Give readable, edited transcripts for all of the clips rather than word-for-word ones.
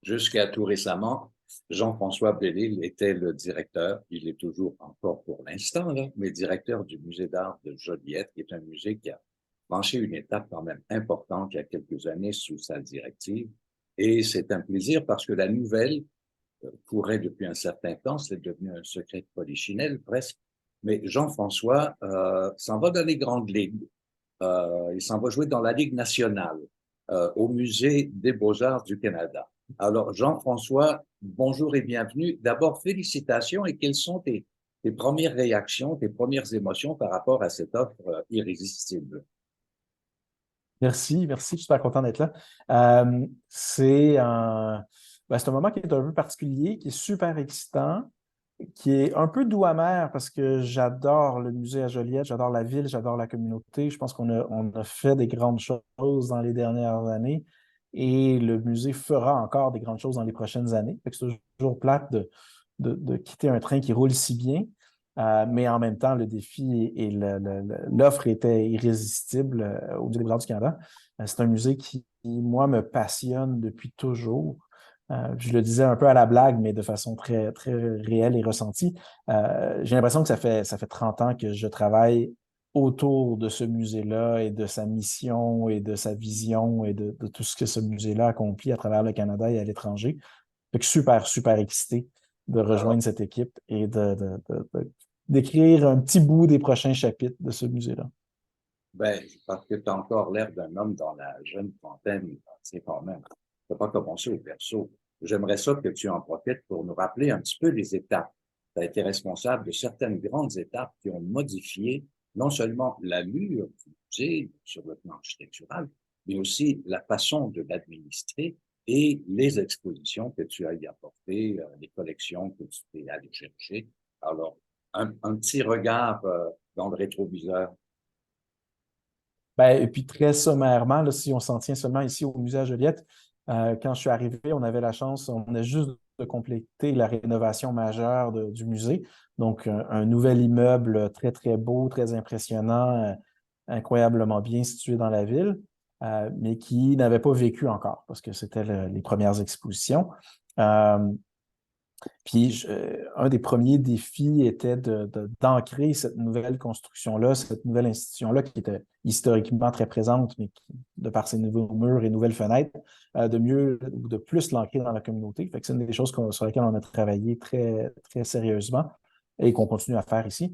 Jusqu'à tout récemment, Jean-François Bellil était le directeur, il est toujours encore pour l'instant, là, mais directeur du musée d'art de Joliette, qui est un musée qui a franchi une étape quand même importante il y a quelques années sous sa directive. Et c'est un plaisir parce que la nouvelle courait depuis un certain temps, c'est devenu un secret de polichinelle presque. Mais Jean-François s'en va dans les grandes ligues. Il s'en va jouer dans la Ligue nationale au Musée des beaux-arts du Canada. Alors, Jean-François, bonjour et bienvenue. D'abord, félicitations et quelles sont tes premières réactions, tes premières émotions par rapport à cette offre irrésistible? Merci, merci, je suis super content d'être là. C'est un moment qui est un peu particulier, qui est super excitant, qui est un peu doux amer parce que j'adore le musée à Joliette, j'adore la ville, j'adore la communauté. Je pense qu'on a fait des grandes choses dans les dernières années et le musée fera encore des grandes choses dans les prochaines années. Fait que c'est toujours plate de quitter un train qui roule si bien. Mais en même temps, le défi et l'offre était irrésistible au Musée des Beaux-Arts du Canada. C'est un musée qui, moi, me passionne depuis toujours. Je le disais un peu à la blague, mais de façon très, très réelle et ressentie. J'ai l'impression que ça fait 30 ans que je travaille autour de ce musée-là et de sa mission et de sa vision et de tout ce que ce musée-là accomplit à travers le Canada et à l'étranger. Fait que super, super excité de Alors, rejoindre cette équipe et d'écrire un petit bout des prochains chapitres de ce musée-là. ben, parce que tu as encore l'air d'un homme dans la jeune trentaine, c'est quand même. Tu n'as pas commencé au perso. J'aimerais ça que tu en profites pour nous rappeler un petit peu les étapes. Tu as été responsable de certaines grandes étapes qui ont modifié non seulement l'allure du musée sur le plan architectural, mais aussi la façon de l'administrer et les expositions que tu as y apportées, les collections que tu es allé chercher. Alors, un petit regard dans le rétroviseur. Ben, et puis très sommairement, là, si on s'en tient seulement ici au musée à Joliette, quand je suis arrivé, on avait la chance, on a juste de compléter la rénovation majeure du musée. Donc, un nouvel immeuble très, très beau, très impressionnant, incroyablement bien situé dans la ville, mais qui n'avait pas vécu encore parce que c'était les premières expositions. Euh, un des premiers défis était d'ancrer cette nouvelle construction-là, cette nouvelle institution-là qui était historiquement très présente, mais qui, de par ses nouveaux murs et nouvelles fenêtres, de mieux ou de plus l'ancrer dans la communauté. Fait que c'est une des choses sur lesquelles on a travaillé très, très sérieusement et qu'on continue à faire ici,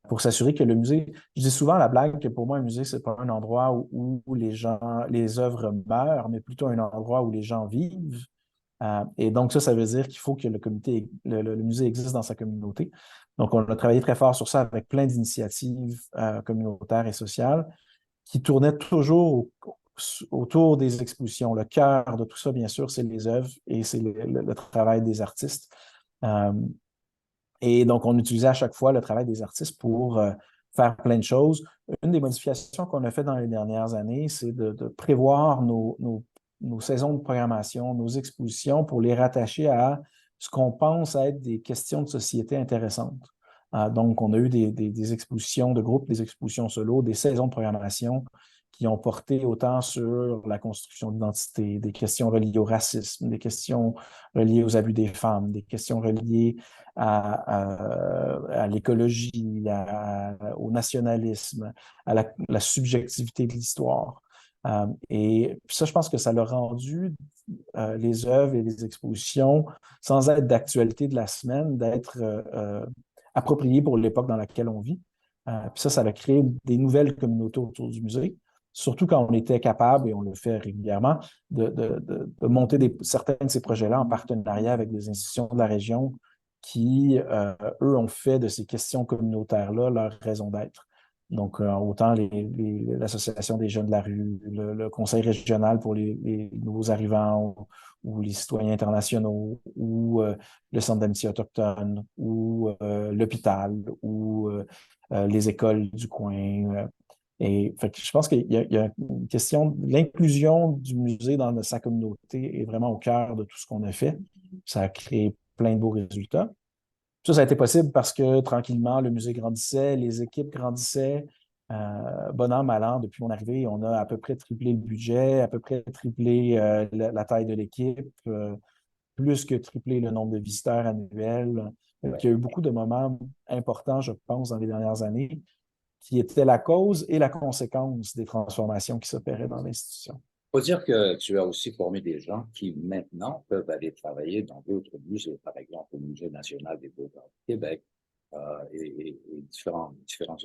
pour s'assurer que le musée, je dis souvent la blague que pour moi, un musée, c'est pas un endroit où les gens, les œuvres meurent, mais plutôt un endroit où les gens vivent. Et donc, ça veut dire qu'il faut que le musée existe dans sa communauté. Donc, on a travaillé très fort sur ça avec plein d'initiatives communautaires et sociales qui tournaient toujours autour des expositions. Le cœur de tout ça, bien sûr, c'est les œuvres et c'est le travail des artistes. Euh, et donc, on utilisait à chaque fois le travail des artistes pour faire plein de choses. Une des modifications qu'on a fait dans les dernières années, c'est de prévoir nos saisons de programmation, nos expositions pour les rattacher à ce qu'on pense être des questions de société intéressantes. Donc, on a eu des expositions de groupe, des expositions solo, des saisons de programmation qui ont porté autant sur la construction d'identité, des questions reliées au racisme, des questions reliées aux abus des femmes, des questions reliées à l'écologie, au nationalisme, à la subjectivité de l'histoire. Et puis ça, je pense que ça l'a rendu les œuvres et les expositions, sans être d'actualité de la semaine, d'être appropriées pour l'époque dans laquelle on vit. Puis ça a créé des nouvelles communautés autour du musée, surtout quand on était capable, et on le fait régulièrement, de monter certains de ces projets-là en partenariat avec des institutions de la région qui, eux, ont fait de ces questions communautaires-là leur raison d'être. Donc, autant l'Association des jeunes de la rue, le Conseil régional pour les nouveaux arrivants ou les citoyens internationaux, ou le Centre d'amitié autochtone, ou l'hôpital, ou les écoles du coin. Et fait que je pense qu'il y a une question de l'inclusion du musée dans sa communauté est vraiment au cœur de tout ce qu'on a fait. Ça a créé plein de beaux résultats. Ça a été possible parce que tranquillement, le musée grandissait, les équipes grandissaient. Bon an, mal an, depuis mon arrivée, on a à peu près triplé le budget, à peu près triplé la taille de l'équipe. plus que triplé le nombre de visiteurs annuels. Ouais. Il y a eu beaucoup de moments importants, je pense, dans les dernières années, qui étaient la cause et la conséquence des transformations qui s'opéraient dans l'institution. Faut dire que tu as aussi formé des gens qui maintenant peuvent aller travailler dans d'autres musées, par exemple au Musée national des beaux-arts du Québec et différents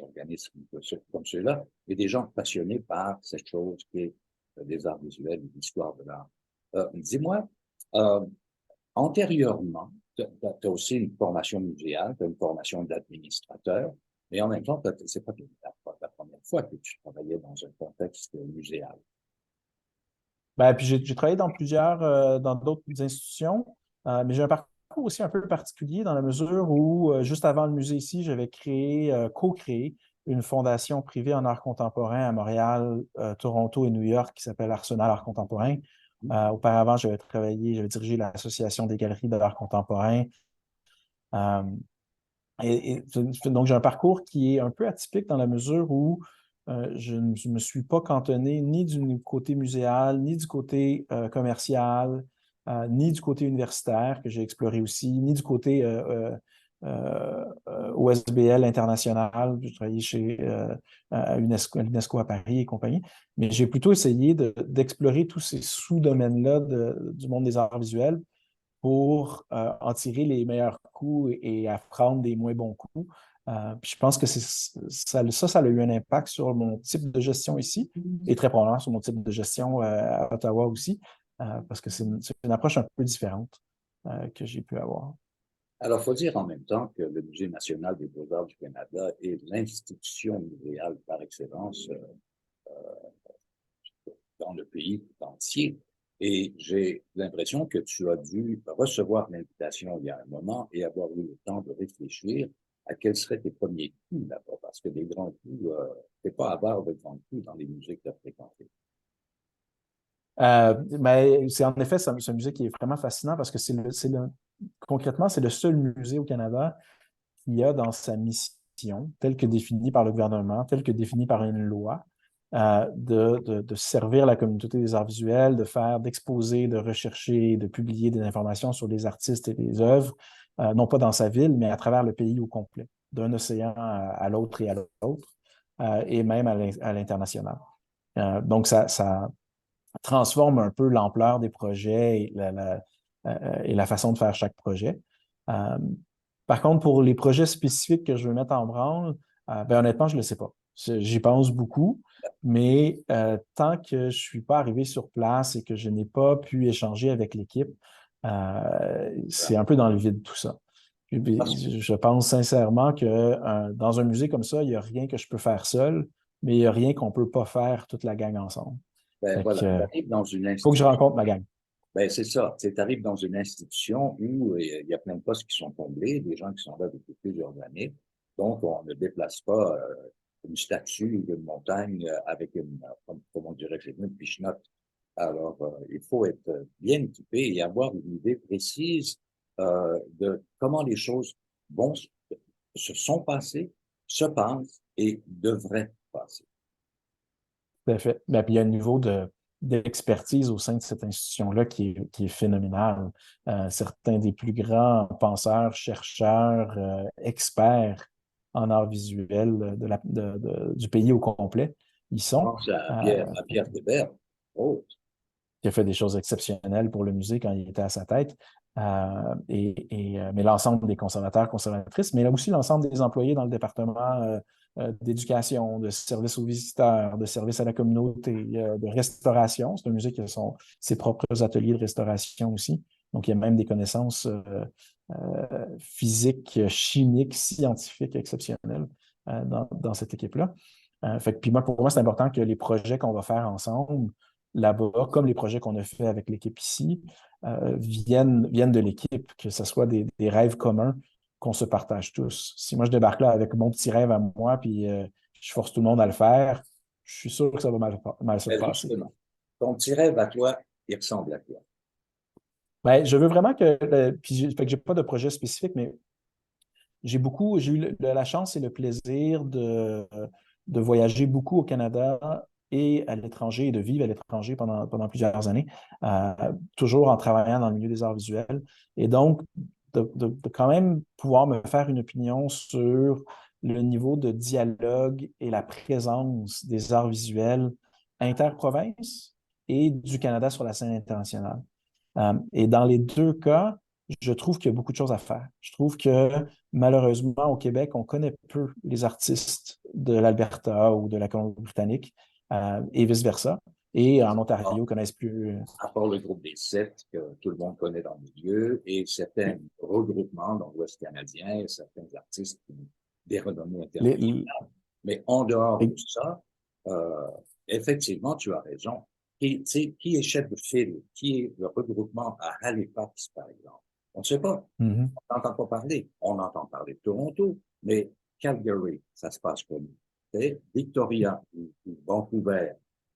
organismes comme ceux-là, et des gens passionnés par cette chose qui est des arts visuels, l'histoire de l'art. Dis-moi, euh, antérieurement, tu as aussi une formation muséale, tu as une formation d'administrateur, mais en même temps, c'est pas la première fois que tu travaillais dans un contexte muséal. Ben, puis j'ai travaillé dans d'autres institutions, mais j'ai un parcours aussi un peu particulier dans la mesure où, juste avant le musée ici, j'avais co-créé une fondation privée en art contemporain à Montréal, Toronto et New York qui s'appelle Arsenal Art Contemporain. Auparavant, j'avais dirigé l'Association des galeries de l'art contemporain. Euh, donc, j'ai un parcours qui est un peu atypique dans la mesure où je ne me suis pas cantonné ni du côté muséal, ni du côté commercial, ni du côté universitaire que j'ai exploré aussi, ni du côté OSBL international. J'ai travaillé chez l'UNESCO à Paris et compagnie. Mais j'ai plutôt essayé d'explorer tous ces sous-domaines-là du monde des arts visuels pour en tirer les meilleurs coups et apprendre des moins bons coups. Puis je pense que ça a eu un impact sur mon type de gestion ici et très probablement sur mon type de gestion à Ottawa aussi, parce que c'est une approche un peu différente que j'ai pu avoir. Alors, il faut dire en même temps que le Musée national des beaux-arts du Canada est l'institution muséale par excellence dans le pays tout entier. Et j'ai l'impression que tu as dû recevoir l'invitation il y a un moment et avoir eu le temps de réfléchir à quels seraient tes premiers coups là-bas, parce que des grands coups, t'es pas avare de grands coups dans les musées que tu as fréquentés. Mais c'est en effet c'est un musée qui est vraiment fascinant parce que concrètement, c'est le seul musée au Canada qui a dans sa mission, telle que définie par le gouvernement, telle que définie par une loi, de servir la communauté des arts visuels, d'exposer, de rechercher, de publier des informations sur les artistes et les œuvres, non pas dans sa ville, mais à travers le pays au complet, d'un océan à l'autre et à l'autre, et même à l'international. Donc, ça transforme un peu l'ampleur des projets et la façon de faire chaque projet. Euh, Par contre, pour les projets spécifiques que je veux mettre en branle, ben, honnêtement, je ne le sais pas. J'y pense beaucoup, mais tant que je ne suis pas arrivé sur place et que je n'ai pas pu échanger avec l'équipe, c'est un peu dans le vide tout ça. Je pense sincèrement que dans un musée comme ça, il n'y a rien que je peux faire seul, mais il n'y a rien qu'on ne peut pas faire toute la gang ensemble. Ben Fait voilà, tu que, arrives dans une faut que je institution. rencontre ma gang. Ben, c'est ça. Tu arrives dans une institution où il y a plein de postes qui sont comblés, des gens qui sont là depuis plusieurs années. Donc, on ne déplace pas une statue ou une montagne avec comme on dirait chez nous, une pichenote. Alors, il faut être bien équipé et avoir une idée précise de comment les choses vont, se sont passées, se passent et devraient passer. Tout à fait. Ben, puis il y a un niveau d'expertise au sein de cette institution-là qui est phénoménal. Certains des plus grands penseurs, chercheurs, experts en art visuel du pays au complet, ils Je sont. pense à Fait Pierre Hébert. Oh, qui a fait des choses exceptionnelles pour le musée quand il était à sa tête. Mais l'ensemble des conservateurs, conservatrices, mais là aussi l'ensemble des employés dans le département d'éducation, de services aux visiteurs, de services à la communauté, de restauration. C'est un musée qui a ses propres ateliers de restauration aussi. Donc, il y a même des connaissances physiques, chimiques, scientifiques exceptionnelles dans cette équipe-là. Puis moi, pour moi, c'est important que les projets qu'on va faire ensemble là-bas, comme les projets qu'on a fait avec l'équipe ici, viennent de l'équipe, que ce soit des rêves communs qu'on se partage tous. Si moi, je débarque là avec mon petit rêve à moi, puis je force tout le monde à le faire, je suis sûr que ça va mal se ben passer. justement, ton petit rêve à toi, il ressemble à quoi? Ben, je veux vraiment puis fait que j'ai pas de projet spécifique, mais j'ai eu la chance et le plaisir de voyager beaucoup au Canada et à l'étranger et de vivre à l'étranger pendant plusieurs années, toujours en travaillant dans le milieu des arts visuels. Et donc, de quand même pouvoir me faire une opinion sur le niveau de dialogue et la présence des arts visuels interprovinces et du Canada sur la scène internationale. Et dans les deux cas, je trouve qu'il y a beaucoup de choses à faire. Je trouve que malheureusement, au Québec, on connaît peu les artistes de l'Alberta ou de la Colombie-Britannique et vice-versa. Et en Ontario, connaissent plus. À part le groupe des Sept, que tout le monde connaît dans le milieu, et certains regroupements dans l'Ouest canadien, certains artistes des renommées Les, internationales. Mais en dehors de les- ça, euh, effectivement, tu as raison. Qui est chef de file? Qui est le regroupement à Halifax, par exemple? On ne sait pas. Mhm. On n'entend pas parler. On entend parler de Toronto, mais Calgary, ça se passe comme Victoria ou Vancouver.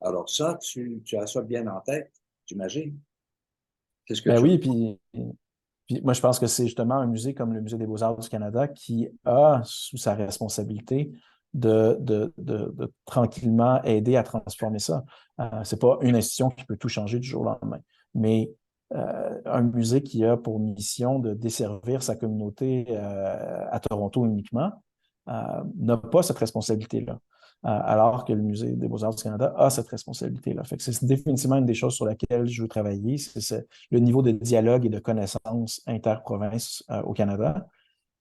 Alors ça, tu as ça bien en tête, j'imagine. Qu'est-ce que Ben tu... oui, puis moi, je pense que c'est justement un musée comme le Musée des Beaux-Arts du Canada qui a sous sa responsabilité de tranquillement aider à transformer ça. C'est pas une institution qui peut tout changer du jour au lendemain, mais un musée qui a pour mission de desservir sa communauté à Toronto uniquement n'a pas cette responsabilité-là. Alors que le Musée des Beaux-Arts du Canada a cette responsabilité-là. Fait que c'est définitivement une des choses sur laquelle je veux travailler, c'est le niveau de dialogue et de connaissance interprovince au Canada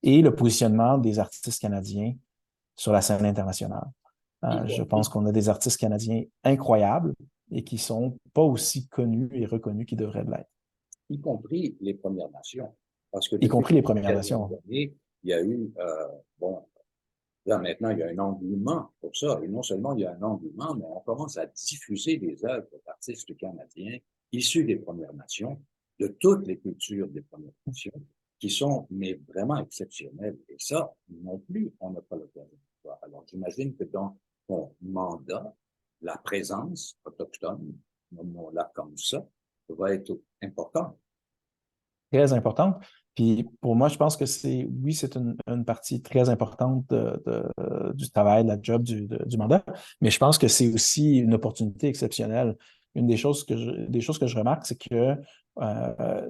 et le positionnement des artistes canadiens sur la scène internationale. Y Je compris, pense qu'on a des artistes canadiens incroyables et qui sont pas aussi connus et reconnus qu'ils devraient l'être, y compris les Premières Nations. Parce que y depuis compris les les Premières dernières Nations. années, il y a eu, bon, là maintenant, il y a un engouement pour ça. Et non seulement il y a un engouement, mais on commence à diffuser des œuvres d'artistes canadiens issus des Premières Nations, de toutes les cultures des Premières Nations, qui sont mais vraiment exceptionnelles. Et ça, non plus, on n'a pas l'occasion de voir. Alors, j'imagine que dans ton mandat, la présence autochtone, nommons-la comme ça, va être importante. Très importante. Puis pour moi, je pense que oui, c'est une partie très importante du travail, de la job, du mandat, mais je pense que c'est aussi une opportunité exceptionnelle. Une des choses que je remarque, c'est que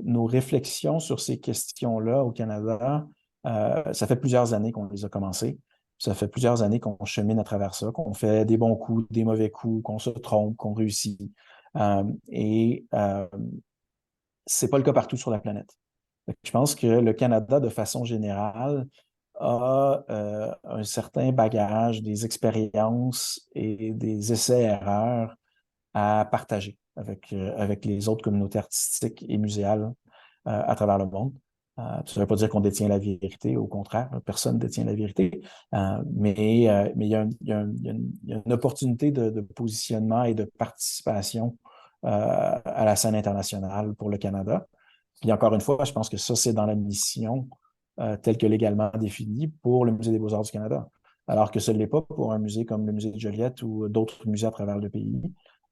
nos réflexions sur ces questions-là au Canada, ça fait plusieurs années qu'on les a commencées. Ça fait plusieurs années qu'on chemine à travers ça, qu'on fait des bons coups, des mauvais coups, qu'on se trompe, qu'on réussit. Et c'est pas le cas partout sur la planète. Je pense que le Canada, de façon générale, a un certain bagage, des expériences et des essais-erreurs à partager avec les autres communautés artistiques et muséales à travers le monde. Ça ne veut pas dire qu'on détient la vérité, au contraire, personne ne détient la vérité, mais il y a une opportunité de positionnement et de participation à la scène internationale pour le Canada. Puis encore une fois, je pense que ça, c'est dans la mission telle que légalement définie pour le Musée des Beaux-Arts du Canada. Alors que ce ne l'est pas pour un musée comme le Musée de Joliette ou d'autres musées à travers le pays.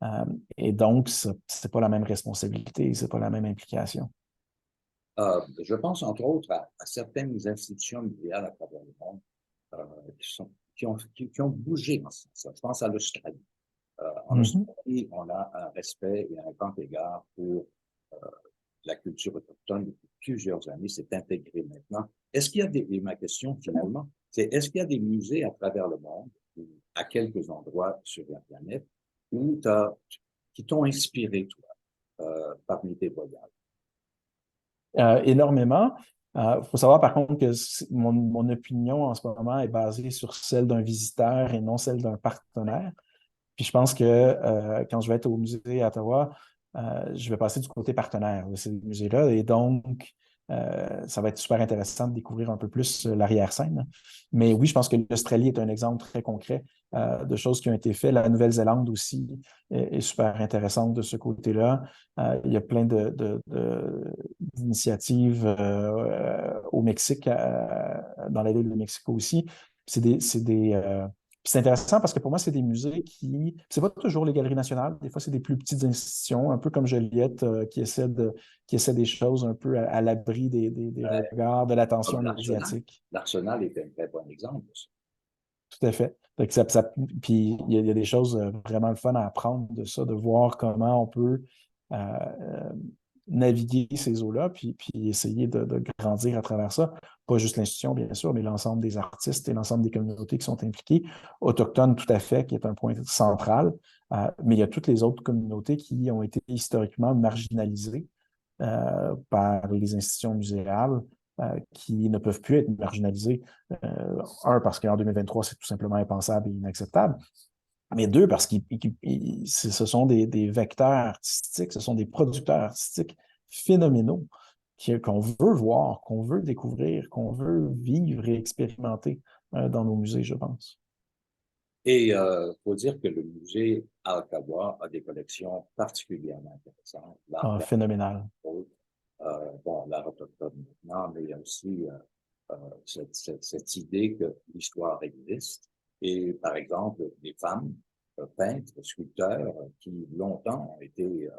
Euh, et donc, ce n'est pas la même responsabilité, ce n'est pas la même implication. Je pense entre autres à certaines institutions muséales à travers le monde euh, qui ont bougé dans ce sens. Je pense à l'Australie. En Mhm. Australie, on a un respect et un grand égard pour euh, la culture autochtone depuis plusieurs années. C'est intégré maintenant. Est-ce qu'il y a des, et ma question finalement, c'est est-ce qu'il y a des musées à travers le monde, ou à quelques endroits sur la planète, où qui t'ont inspiré, toi, parmi tes voyages? Énormément. Il faut savoir par contre que mon opinion en ce moment est basée sur celle d'un visiteur et non celle d'un partenaire. Puis je pense que quand je vais être au musée à Ottawa, je vais passer du côté partenaire de ces musées-là. Et donc, ça va être super intéressant de découvrir un peu plus l'arrière-scène. Mais oui, je pense que l'Australie est un exemple très concret de choses qui ont été faites. La Nouvelle-Zélande aussi est super intéressante de ce côté-là. Il y a plein d'initiatives au Mexique, dans la ville de Mexico aussi. C'est intéressant parce que pour moi, c'est des musées c'est pas toujours les galeries nationales, des fois, c'est des plus petites institutions, un peu comme Joliette, qui essaient des choses un peu à l'abri des regards, de l'attention Comme l'Arsenal. médiatique. L'Arsenal est un très bon exemple de ça. Tout à fait. Fait que puis il y a des choses vraiment le fun à apprendre de ça, de voir comment on peut naviguer ces eaux-là, puis essayer de grandir à travers ça. Pas juste l'institution, bien sûr, mais l'ensemble des artistes et l'ensemble des communautés qui sont impliquées. Autochtones, tout à fait, qui est un point central. Mais il y a toutes les autres communautés qui ont été historiquement marginalisées par les institutions muséales qui ne peuvent plus être marginalisées. Un, parce qu'en 2023, c'est tout simplement impensable et inacceptable. Mais deux, parce que ce sont des vecteurs artistiques, ce sont des producteurs artistiques phénoménaux qu'on veut voir, qu'on veut découvrir, qu'on veut vivre et expérimenter dans nos musées, je pense. Et faut dire que le musée à Ottawa a des collections particulièrement intéressantes. L'art Phénoménal. bon, l'art autochtone maintenant, mais il y a aussi cette idée que l'histoire existe. Et par exemple, des femmes, peintres, sculpteurs, qui longtemps ont été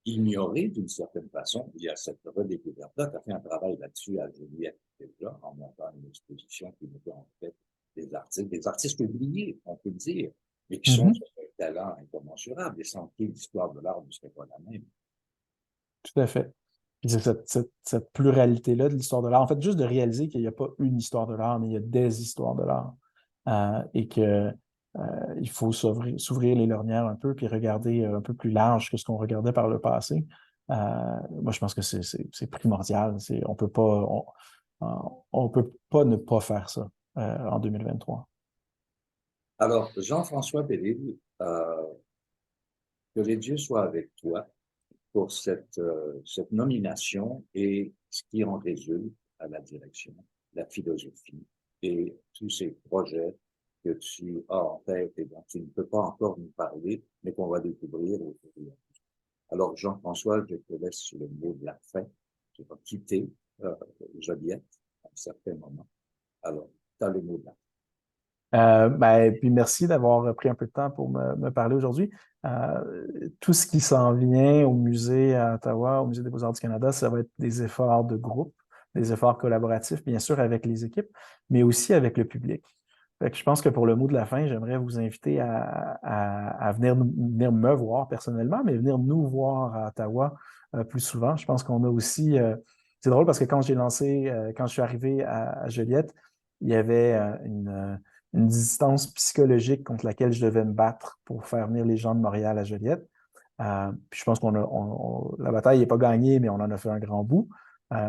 ignorées d'une certaine façon. Il y a cette redécouverte-là. Tu as fait un travail là-dessus à Juliette déjà, en montant une exposition qui mettait en fait des artistes oubliés, on peut le dire, mais qui sont sur un talent incommensurable. Et sans qui l'histoire de l'art ne serait pas la même. Tout à fait. Puis c'est cette pluralité-là de l'histoire de l'art. En fait, juste de réaliser qu'il n'y a pas une histoire de l'art, mais il y a des histoires de l'art. Et que il faut s'ouvrir les lorgnières un peu, puis regarder un peu plus large que ce qu'on regardait par le passé. Moi, je pense que c'est primordial. On peut pas ne pas faire ça en 2023. Alors, Jean-François Bellil, que les dieux soient avec toi pour cette nomination et ce qui en résulte à la direction, la philosophie et tous ces projets que tu as en tête et dont tu ne peux pas encore nous parler, mais qu'on va découvrir au fur et à mesure. Alors, Jean-François, je te laisse le mot de la fin. Tu vas quitter Joliette à un certain moment. Alors, tu as le mot de la fin. Puis merci d'avoir pris un peu de temps pour me parler aujourd'hui. Tout ce qui s'en vient au musée à Ottawa, au Musée des Beaux-Arts du Canada, ça va être des efforts de groupe, des efforts collaboratifs, bien sûr, avec les équipes, mais aussi avec le public. Fait que je pense que pour le mot de la fin, j'aimerais vous inviter à venir me voir personnellement, mais venir nous voir à Ottawa plus souvent. Je pense qu'on a aussi... c'est drôle parce que quand quand je suis arrivé à Joliette, il y avait une distance psychologique contre laquelle je devais me battre pour faire venir les gens de Montréal à Joliette. Puis je pense la bataille n'est pas gagnée, mais on en a fait un grand bout.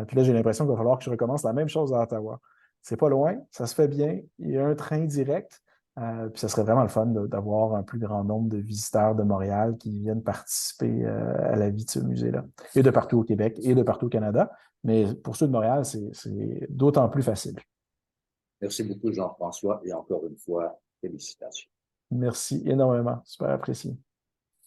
Puis là, j'ai l'impression qu'il va falloir que je recommence la même chose à Ottawa. C'est pas loin, ça se fait bien, il y a un train direct. Puis ça serait vraiment le fun d'avoir un plus grand nombre de visiteurs de Montréal qui viennent participer à la vie de ce musée-là. Et de partout au Québec et de partout au Canada. Mais pour ceux de Montréal, c'est d'autant plus facile. Merci beaucoup, Jean-François, et encore une fois, félicitations. Merci énormément. Super apprécié.